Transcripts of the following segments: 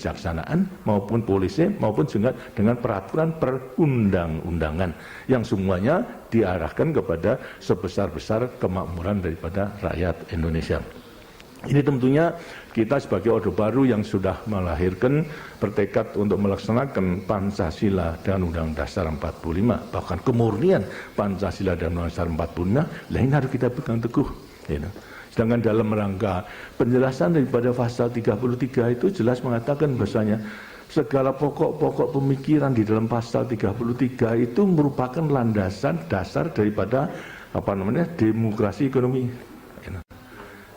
kejaksanaan maupun polisi maupun juga dengan peraturan perundang-undangan yang semuanya diarahkan kepada sebesar-besar kemakmuran daripada rakyat Indonesia. Ini tentunya kita sebagai Orde Baru yang sudah melahirkan bertekad untuk melaksanakan Pancasila dan Undang-Undang Dasar 45, bahkan kemurnian Pancasila dan Undang-Undang Dasar 45, ini harus kita pegang teguh. Sedangkan dalam rangka penjelasan daripada pasal 33 itu jelas mengatakan bahasanya segala pokok-pokok pemikiran di dalam pasal 33 itu merupakan landasan dasar daripada demokrasi ekonomi.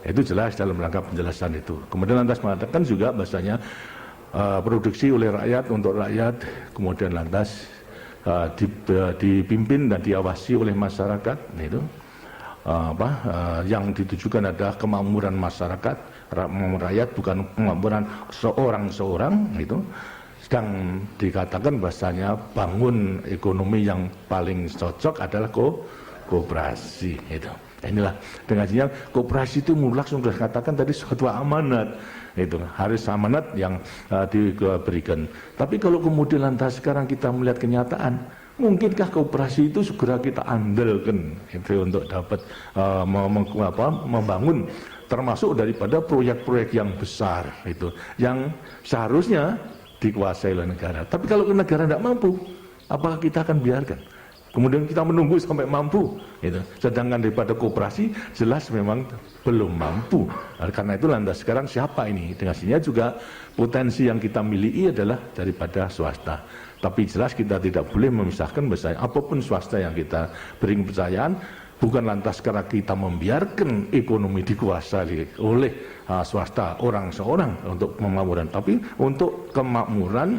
Itu jelas dalam rangka penjelasan itu. Kemudian lantas mengatakan juga bahasanya produksi oleh rakyat untuk rakyat, kemudian lantas dipimpin dan diawasi oleh masyarakat, itu yang ditujukan adalah kemakmuran masyarakat, rakyat, bukan kemakmuran seorang-seorang. Itu sedang dikatakan bahasanya bangun ekonomi yang paling cocok adalah koperasi. Itu inilah dengan artinya koperasi itu mulak sudah katakan tadi suatu amanat, itu harus amanat yang diberikan. Tapi kalau kemudian lantas sekarang kita melihat kenyataan, mungkinkah koperasi itu segera kita andalkan itu untuk dapat membangun termasuk daripada proyek-proyek yang besar itu yang seharusnya dikuasai oleh negara. Tapi kalau negara tidak mampu, apakah kita akan biarkan? Kemudian kita menunggu sampai mampu, gitu. Sedangkan daripada koperasi jelas memang belum mampu. Karena itu lantas sekarang siapa ini? Dengan sini juga potensi yang kita miliki adalah daripada swasta. Tapi jelas kita tidak boleh memisahkan bahwa apapun swasta yang kita beri kepercayaan, bukan lantas karena kita membiarkan ekonomi dikuasai oleh swasta orang seorang untuk kemakmuran, tapi untuk kemakmuran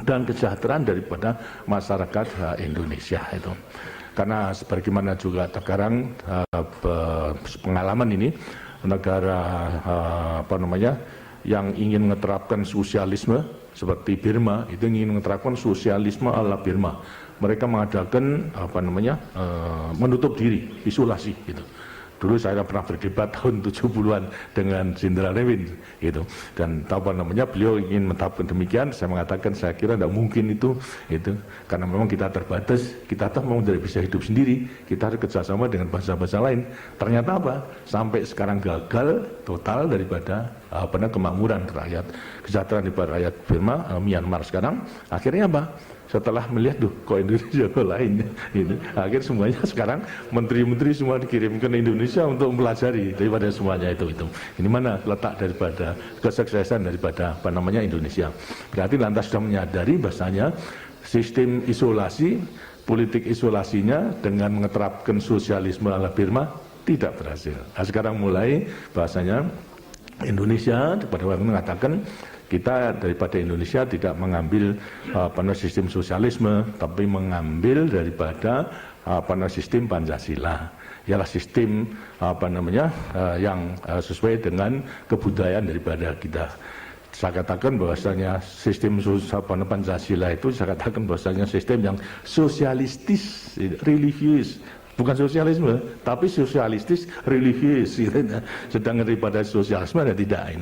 dan kesejahteraan daripada masyarakat Indonesia itu. Karena sebagaimana juga sekarang pengalaman ini negara yang ingin menerapkan sosialisme seperti Burma itu ingin menerapkan sosialisme ala Burma. Mereka mengadakan menutup diri, isolasi gitu. Dulu saya pernah berdebat tahun 70-an dengan Jenderal Lewin gitu. Dan beliau ingin menerapkan demikian, saya mengatakan saya kira tidak mungkin itu karena memang kita terbatas, kita memang tidak bisa hidup sendiri, kita harus kerjasama dengan bangsa-bangsa lain. Ternyata apa? Sampai sekarang gagal total daripada kemakmuran rakyat, kesejahteraan daripada rakyat Burma, Myanmar sekarang. Akhirnya apa? Setelah melihat kok Indonesia lain, akhirnya semuanya sekarang menteri-menteri semua dikirimkan ke Indonesia untuk mempelajari daripada semuanya itu. Ini mana letak daripada kesuksesan daripada Indonesia. Berarti lantas sudah menyadari bahasanya sistem isolasi, politik isolasinya dengan menerapkan sosialisme ala Burma tidak berhasil. Nah, sekarang mulai bahasanya Indonesia pada waktu mengatakan kita daripada Indonesia tidak mengambil sistem sosialisme, tapi mengambil daripada sistem Pancasila. Ialah sistem yang sesuai dengan kebudayaan daripada kita. Saya katakan bahwasanya sistem Pancasila itu saya katakan bahwasanya sistem yang sosialistis, religius. Bukan sosialisme, tapi sosialistis religius. Sedangkan daripada sosialisme ada tidak.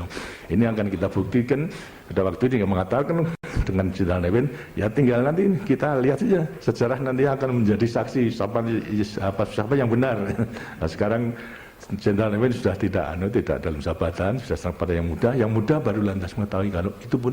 Ini akan kita buktikan pada waktu ini mengatakan dengan Jenderal Lewin, ya tinggal nanti kita lihat saja sejarah nanti akan menjadi saksi siapa yang benar. Nah, sekarang Jenderal Lewin sudah tidak dalam jabatan, sudah pada yang muda baru lantas mengetahui kalau itu pun